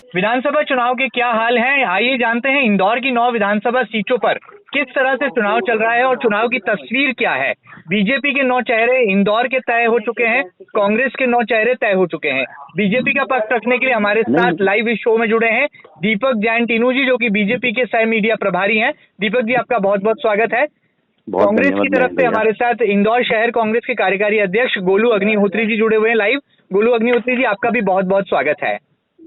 विधानसभा चुनाव के क्या हाल हैं, आइए जानते हैं इंदौर की 9 विधानसभा सीटों पर किस तरह से चुनाव चल रहा है और चुनाव की तस्वीर क्या है। बीजेपी के 9 चेहरे इंदौर के तय हो चुके हैं, कांग्रेस के 9 चेहरे तय हो चुके हैं। बीजेपी का पक्ष रखने के लिए हमारे साथ लाइव इस शो में जुड़े हैं दीपक जैन टीनू जी, जो कि बीजेपी के सह मीडिया प्रभारी हैं। दीपक जी, आपका बहुत बहुत स्वागत है। कांग्रेस की तरफ से हमारे साथ इंदौर शहर कांग्रेस के कार्यकारी अध्यक्ष गोलू अग्निहोत्री जी जुड़े हुए हैं लाइव। गोलू अग्निहोत्री जी, आपका भी बहुत बहुत स्वागत है।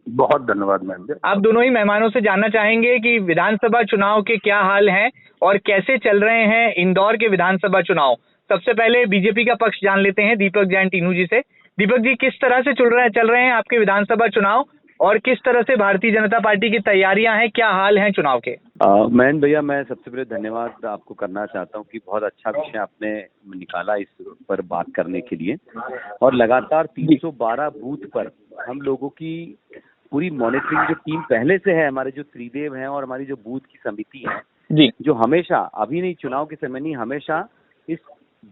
बहुत धन्यवाद महेंद्र। आप दोनों ही मेहमानों से जानना चाहेंगे कि विधानसभा चुनाव के क्या हाल हैं और कैसे चल रहे हैं इंदौर के विधानसभा चुनाव। सबसे पहले बीजेपी का पक्ष जान लेते हैं दीपक जैन टीनू जी से। दीपक जी, किस तरह से चल रहे हैं आपके विधानसभा चुनाव और किस तरह से भारतीय जनता पार्टी की तैयारियां हैं, क्या हाल हैं चुनाव के? महेंद्र भैया, मैं सबसे पहले धन्यवाद आपको करना चाहता हूं कि बहुत अच्छा विषय आपने निकाला इस पर बात करने के लिए। और लगातार 312 बूथ पर हम लोगों की पूरी मॉनिटरिंग जो टीम पहले से है, हमारे जो त्रिदेव हैं और हमारी जो बूथ की समिति है जी, जो हमेशा, अभी नहीं चुनाव के समय नहीं, हमेशा इस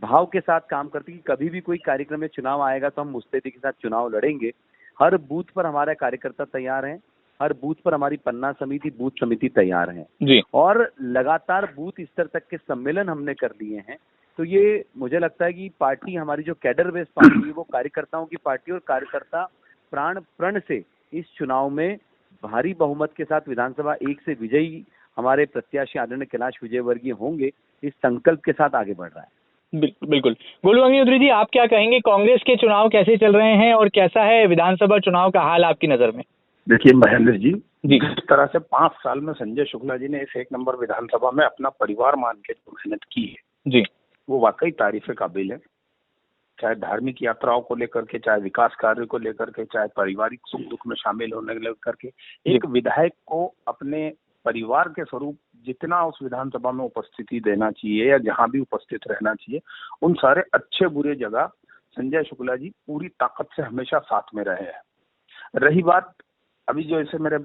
भाव के साथ काम करती है कि कभी भी कोई कार्यक्रम में चुनाव आएगा तो हम मुस्तैदी के साथ चुनाव लड़ेंगे। हर बूथ पर हमारे कार्यकर्ता तैयार हैं, हर बूथ पर हमारी पन्ना समिति, बूथ समिति तैयार है जी। और लगातार बूथ स्तर तक के सम्मेलन हमने कर लिए हैं। तो ये मुझे लगता है कि पार्टी, हमारी जो कैडर बेस्ड पार्टी है, वो कार्यकर्ताओं की पार्टी और कार्यकर्ता प्राण प्रण से इस चुनाव में भारी बहुमत के साथ विधानसभा 1 से विजयी हमारे प्रत्याशी आदरणीय कैलाश विजयवर्गीय होंगे, इस संकल्प के साथ आगे बढ़ रहा है। बिल्कुल। गोलू अग्निहोत्री जी, आप क्या कहेंगे, कांग्रेस के चुनाव कैसे चल रहे हैं और कैसा है विधानसभा चुनाव का हाल आपकी नजर में? देखिए महेंद्र जी, जिस तरह से 5 साल में संजय शुक्ला जी ने इस 1 नंबर विधानसभा में अपना परिवार मान के जो मेहनत की है जी, वो वाकई तारीफ काबिल है। चाहे धार्मिक यात्राओं को लेकर के, चाहे विकास कार्य को लेकर के, चाहे पारिवारिक सुख दुख में शामिल होने को लेकर के, एक विधायक को अपने परिवार के स्वरूप जितना उस विधानसभा में उपस्थिति देना चाहिए या जहां भी उपस्थित रहना चाहिए, उन सारे अच्छे बुरे जगह संजय शुक्ला जी पूरी ताकत से हमेशा साथ में रहे हैं। रही बात अभी जो ऐसे मेरे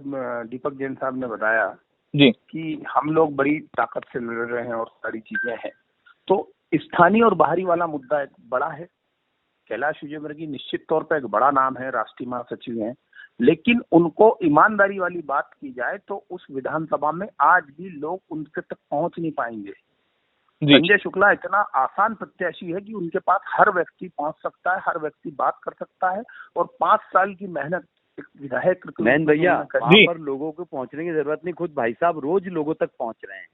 दीपक जैन साहब ने बताया जी कि हम लोग बड़ी ताकत से लड़ रहे हैं और सारी चीजें हैं, तो स्थानीय और बाहरी वाला मुद्दा एक बड़ा है। कैलाश विजयवर्गीय निश्चित तौर पर एक बड़ा नाम है, राष्ट्रीय महासचिव हैं, लेकिन उनको ईमानदारी वाली बात की जाए तो उस विधानसभा में आज भी लोग उनके तक पहुंच नहीं पाएंगे। संजय शुक्ला इतना आसान प्रत्याशी है कि उनके पास हर व्यक्ति पहुंच सकता है, हर व्यक्ति बात कर सकता है और 5 साल की मेहनत विधायक मैन भैया, वहाँ पर लोगों को पहुंचने की जरूरत नहीं, खुद भाई साहब रोज लोगों तक पहुंच रहे हैं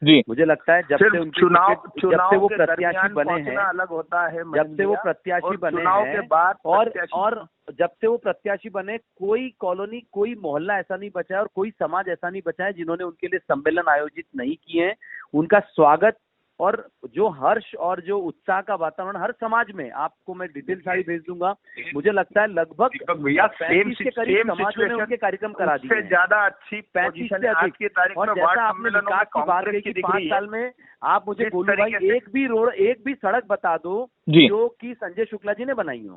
जी। मुझे लगता है जब से उनकी जब से वो प्रत्याशी बने हैं, अलग होता है, जब से वो प्रत्याशी बने हैं और जब से वो प्रत्याशी बने, कोई कॉलोनी, कोई मोहल्ला ऐसा नहीं बचा है और कोई समाज ऐसा नहीं बचा है जिन्होंने उनके लिए सम्मेलन आयोजित नहीं किए हैं। उनका स्वागत और जो हर्ष और जो उत्साह का वातावरण हर समाज में, आपको मैं डिटेल सारी भेज दूंगा। मुझे लगता है लगभग 35 के करीब समाजों ने उनके कार्यक्रम करा दिए, ज्यादा अच्छी 35 से अधिक। और जैसा आपने विकास की बात की कि 5 साल में आप मुझे गोलू भाई एक भी रोड, एक भी सड़क बता दो जो कि संजय शुक्ला जी ने बनाई हो।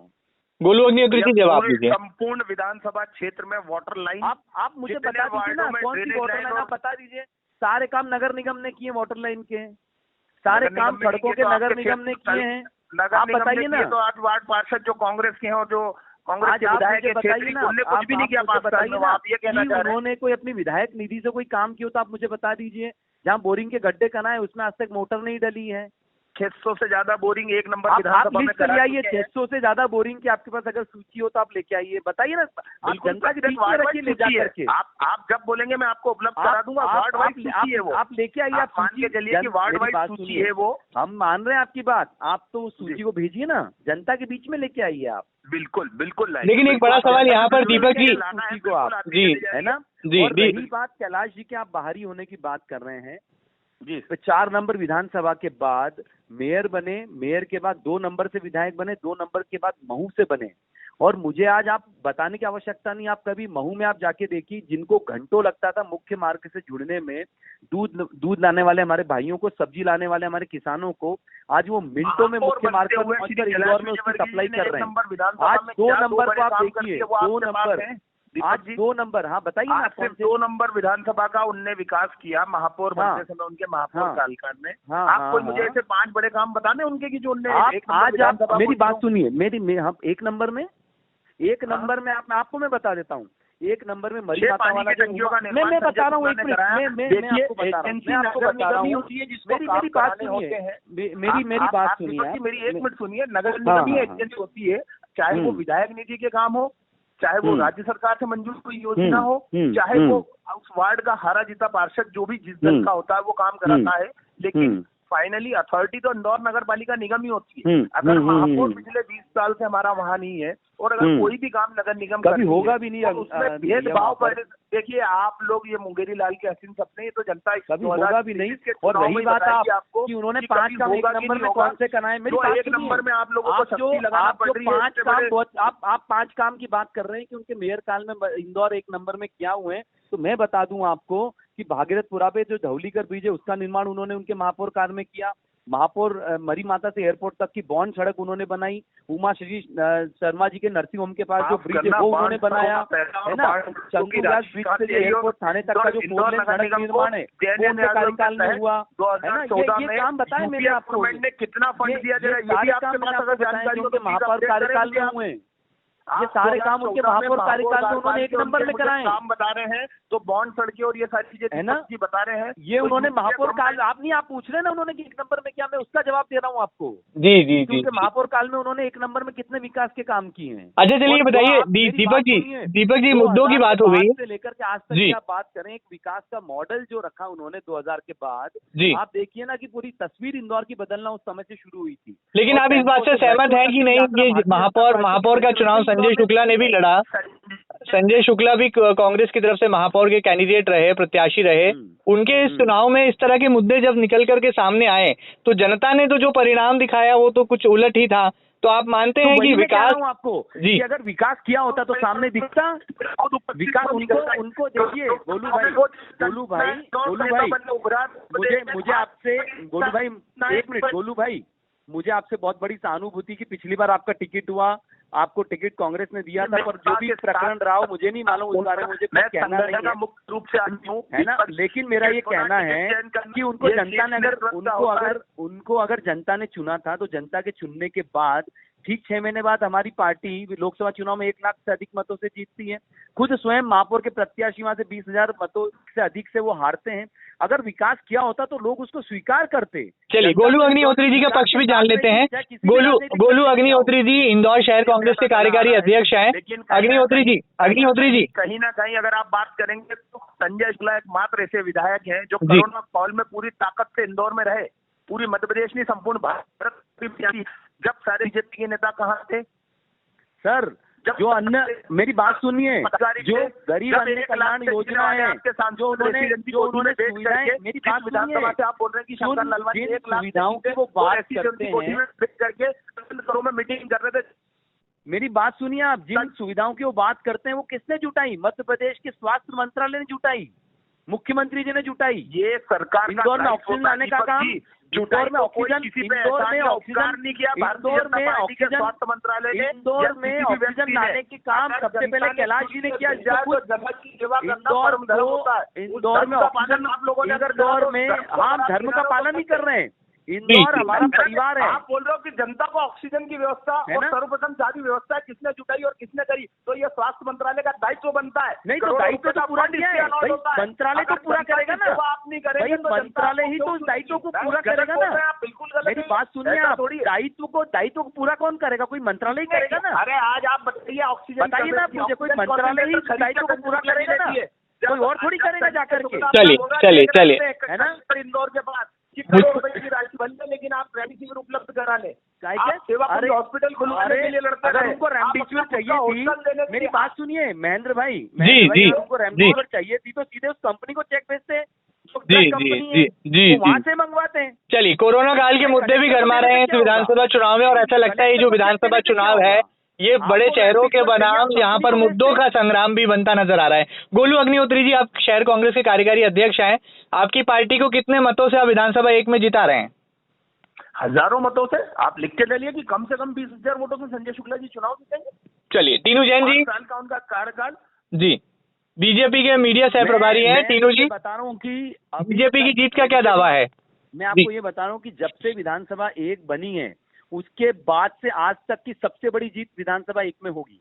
गोलू अग्निहोत्री जी, जवाब दीजिए। संपूर्ण विधानसभा क्षेत्र में वाटर लाइन आप मुझे बता दीजिए ना, कौन सी वाटर लाइन आप बता दीजिए। सारे काम नगर निगम ने किए, वाटर लाइन के सारे काम सड़कों के नगर निगम ने किए हैं। आप बताइए ना, तो 8 वार्ड पार्षद जो कांग्रेस के हैं और जो कांग्रेस के विधायक है, बताइए ना, उन्होंने कुछ भी नहीं किया। आप ये कहना चाह रहे हैं उन्होंने कोई अपनी विधायक निधि से कोई काम किया तो आप मुझे बता दीजिए। जहाँ बोरिंग के गड्ढे कराए उसमें आज तक मोटर नहीं डली है। 600 से ज्यादा बोरिंग 1 नंबर विधानसभा में करा आइए। 600 से ज्यादा बोरिंग की आपके पास अगर सूची हो तो आप लेके आइए, बताइए ना। आप जनता के बीच में रखिए ले जा करके। आप जब बोलेंगे मैं आपको उपलब्ध करा दूंगा। वार्ड वाइज सूची है वो, आप लेके आइए। आप मान के चलिए कि वार्ड वाइज सूची है वो। हम मान रहे हैं आपकी बात, आप तो उस सूची को भेजिए ना, जनता के बीच में लेके आइए आप। बिल्कुल बिल्कुल। लेकिन एक बड़ा सवाल यहाँ पर दीपक जी, सूची को आप जी, है ना जी। रही बात कैलाश जी के, आप बाहरी होने की बात कर रहे हैं जी। तो 4 नंबर विधानसभा के बाद मेयर बने, मेयर के बाद 2 नंबर से विधायक बने, 2 नंबर के बाद महू से बने। और मुझे आज आप बताने की आवश्यकता नहीं, आप कभी महू में आप जाके देखिए, जिनको घंटों लगता था मुख्य मार्ग से जुड़ने में, दूध लाने वाले हमारे भाइयों को, सब्जी लाने वाले हमारे किसानों को, आज वो मिनटों में मुख्य मार्ग पर पहुंचकर इंदौर में उसकी सप्लाई कर रहे हैं। आज 2 नंबर को आप देखिए, 2 नंबर, आज 2 नंबर। हाँ बताइए ना, सिर्फ 2 नंबर विधानसभा का उनने विकास किया महापौर बनते समय, उनके महापौर कालकाल में। आप कोई मुझे ऐसे 5 बड़े काम बताने उनके की जो उनने आज आप मेरी बात सुनिए, हम 1 नंबर में आपको मैं बता देता हूँ। एक नंबर में मरी माता वाला मैं बता रहा हूँ, एक मिनट मैं आपको बता रहा हूँ, मेरी बात सुनिए, मेरी बात सुनिए, मेरी एक मिनट सुनिए। नगर निगम ही एजेंसी होती है, चाहे वो विधायक निधि के काम हो, चाहे वो राज्य सरकार से मंजूर कोई योजना हो, चाहे वो उस वार्ड का हारा जीता पार्षद जो भी जिस दल का होता है वो काम कराता है, लेकिन फाइनली अथॉरिटी तो इंदौर नगर पालिका निगम ही होती है। अगर महापौर पिछले 20 साल से हमारा वहाँ नहीं है और अगर कोई भी काम नगर निगम कभी होगा भी नहीं, तो उसमें भेदभाव पर देखिए आप लोग ये मुंगेरी लाल के हसीन सपने, तो जनता कभी होगा भी नहीं। और रही बात आपको कि उन्होंने 5 काम एक नंबर में कौन से कराए, मेरी बात एक नंबर में आप लोगों को शक्ति लगाना पड़ रही है। आप 5 काम की बात कर रहे हैं कि उनके मेयर काल में इंदौर एक नंबर में क्या हुए, तो मैं बता दूं आपको कि भागीरथपुरा पे जो धौलीकर ब्रिज है उसका निर्माण उन्होंने उनके महापौर काल में किया। महापौर मरी माता से एयरपोर्ट तक की बॉन्ड सड़क उन्होंने बनाई। उमा श्री शर्मा जी के नर्सिंग होम के पास जो ब्रिज है वो उन्होंने बनाया, है ना। चंदूराज ब्रिज से एयरपोर्ट थाने तक का जो 4 लेन सड़क निर्माण है वो उनके कार्यकाल में हुआ, है ना। ये काम बताए मैंने आपको, कितना फंड दिया जाएगा, सारे काम मैंने आपको बताया जो उनके महापौर कार्यकाल में हुए। ये सारे काम उनके महापौर कार्यकाल में उन्होंने एक नंबर में कराए। काम बता रहे हैं तो बॉन्ड सड़कें और ये सारी चीजें है ना बता रहे हैं, ये उन्होंने महापौर काल, आप पूछ रहे हैं ना उन्होंने एक नंबर में क्या, मैं उसका जवाब दे रहा हूँ आपको। जी उनके महापौर काल में उन्होंने एक नंबर में कितने विकास के काम किए हैं। अच्छा चलिए बताइए दीपक जी मुद्दों की बात हो गई से लेकर के आज तक की आप बात करें, एक विकास का मॉडल जो रखा उन्होंने 2000 के बाद, आप देखिए ना कि पूरी तस्वीर इंदौर की बदलना उस समय से शुरू हुई थी। लेकिन आप इस बात से सहमत हैं कि नहीं, ये महापौर का चुनाव संजय शुक्ला ने भी लड़ा, संजय शुक्ला भी कांग्रेस की तरफ से महापौर के कैंडिडेट रहे, प्रत्याशी रहे, उनके इस चुनाव में इस तरह के मुद्दे जब निकल करके सामने आए तो जनता ने तो जो परिणाम दिखाया वो तो कुछ उलट ही था। तो आप मानते हैं कि विकास, आपको जी अगर विकास किया होता तो सामने दिखता विकास उनको देखिए। गोलू भाई मुझे आपसे गोलू भाई एक मिनट, गोलू भाई मुझे आपसे बहुत बड़ी सहानुभूति की पिछली बार आपका टिकट हुआ, आपको टिकट कांग्रेस ने दिया था, पर जो भी प्रकरण रहा हो मुझे नहीं मालूम, उस बारे में मुझे कुछ कहना नहीं है, मुख्य रूप से है ना। लेकिन मेरा ये कहना है कि उनको जनता ने उनको अगर जनता ने चुना था तो जनता के चुनने के बाद ठीक 6 महीने बाद हमारी पार्टी लोकसभा चुनाव में 1 लाख से अधिक मतों से जीतती है। खुद स्वयं महापौर के प्रत्याशी वहां से 20,000 मतों से अधिक से वो हारते हैं। अगर विकास किया होता तो लोग उसको स्वीकार करते। चलिए गोलू अग्निहोत्री जी का पक्ष भी जान लेते हैं। गोलू अग्निहोत्री जी इंदौर शहर कांग्रेस के कार्यकारी अध्यक्ष हैं। अग्निहोत्री जी कहीं ना कहीं अगर आप बात करेंगे तो संजय शुक्ला एकमात्र ऐसे विधायक हैं जो कोरोना काल में पूरी ताकत से इंदौर में रहे। पूरी मध्य प्रदेश नहीं, संपूर्ण भारत जब सारे बीजेपी के नेता कहाँ थे सर, जो अन्य, मेरी बात सुनिए, जो गरीब अन्य कल्याण योजना है जो उन्होंने सुविधाएं, मेरी बात सुनिए, आप बोल रहे हैं कि शंकर लालवानी 1 लाख सुविधाओं की वो बात करते हैं करके करोड़ में मीटिंग कर रहे थे। मेरी बात सुनिए, आप जिन सुविधाओं की वो बात करते हैं वो किसने जुटाई? मध्य प्रदेश के स्वास्थ्य मंत्रालय ने जुटाई, मुख्यमंत्री जी ने जुटाई। ये सरकार इंदौर में ऑक्सीजन लाने का काम, इंदौर में ऑक्सीजन स्वास्थ्य मंत्रालय ने इंदौर में ऑक्सीजन लाने के काम सबसे पहले कैलाश जी ने किया। इंदौर में ऑक्सीजन, इंदौर में हम धर्म का पालन नहीं कर रहे हैं। इंदौर हमारा परिवार है। आप बोल रहे हो कि जनता को ऑक्सीजन की व्यवस्था और सर्वप्रथम सारी व्यवस्था किसने जुटाई और किसने करी, तो ये स्वास्थ्य मंत्रालय का दायित्व बनता है। नहीं तो दायित्व तो पूरा किया है भाई, मंत्रालय तो पूरा करेगा ना, आप नहीं करेंगे तो मंत्रालय ही तो दायित्व को पूरा करेगा ना। बिल्कुल मेरी बात सुनिए, आप दायित्व को पूरा कौन करेगा? कोई मंत्रालय ही करेगा ना। अरे आज आप बताइए ऑक्सीजन, बताइए ना आप मुझे, कोई मंत्रालय ही दायित्व को पूरा करेगा ना, कोई और थोड़ी करेगा जाकर के। चलिए है ना। इंदौर के पास करोड़ रुपए की राशि बन है, लेकिन आप रेमडेसिविर उपलब्ध करा ले, हॉस्पिटल खुलवाने के लिए लड़ते हैं। उनको रेमडेसिविर चाहिए थी, मेरी बात सुनिए महेंद्र भाई, उनको रेमडेसिविर चाहिए थी तो सीधे उस कंपनी को चेक भेजते हैं, जी वहां से मंगवाते हैं। चलिए कोरोना काल के मुद्दे भी गरमा रहे हैं विधानसभा चुनाव में, और ऐसा लगता है ये जो विधानसभा चुनाव है ये बड़े चेहरों के बनाम यहाँ पर मुद्दों का संग्राम भी बनता नजर आ रहा है। गोलू अग्निहोत्री जी, आप शहर कांग्रेस के कार्यकारी अध्यक्ष हैं, आपकी पार्टी को कितने मतों से आप विधानसभा 1 में जिता रहे हैं? हजारों मतों से। आप लिख के ले लिए कि कम से कम 20,000 वोटों से संजय शुक्ला जी चुनाव जीतेंगे। चलिए टीनू जैन जी, 5 साल का उनका कार्यकाल। जी बीजेपी के मीडिया सह प्रभारी हैं टीनू जी, बता रहा हूँ कि बीजेपी की जीत का क्या दावा है? मैं आपको ये बता रहा हूँ कि जब से विधानसभा 1 बनी है उसके बाद से आज तक की सबसे बड़ी जीत विधानसभा 1 में होगी।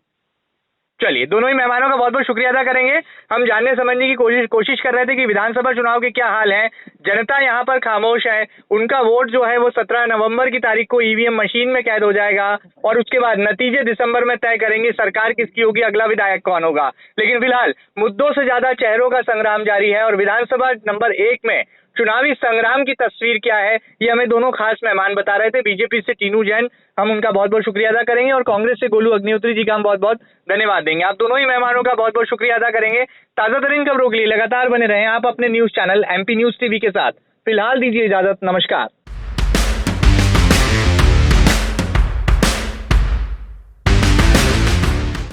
चलिए, दोनों ही मेहमानों का बहुत बहुत शुक्रिया अदा करेंगे। हम जानने समझने की कोशिश कर रहे थे कि विधानसभा चुनाव के क्या हाल है। जनता यहाँ पर खामोश है, उनका वोट जो है वो 17 नवंबर की तारीख को ईवीएम मशीन में कैद हो जाएगा और उसके बाद नतीजे दिसंबर में तय करेंगे सरकार किसकी होगी, अगला विधायक कौन होगा। लेकिन फिलहाल मुद्दों से ज्यादा चेहरों का संग्राम जारी है और विधानसभा नंबर 1 में चुनावी संग्राम की तस्वीर क्या है, ये हमें दोनों खास मेहमान बता रहे थे। बीजेपी से टीनू जैन, हम उनका बहुत बहुत शुक्रिया अदा करेंगे और कांग्रेस से गोलू अग्निहोत्री जी का हम बहुत बहुत धन्यवाद देंगे। आप दोनों ही मेहमानों का बहुत बहुत शुक्रिया अदा करेंगे। ताजा तरीन खबरों के लिए लगातार बने रहें आप अपने news channel MP news TV के साथ। फिलहाल दीजिए इजाजत, नमस्कार।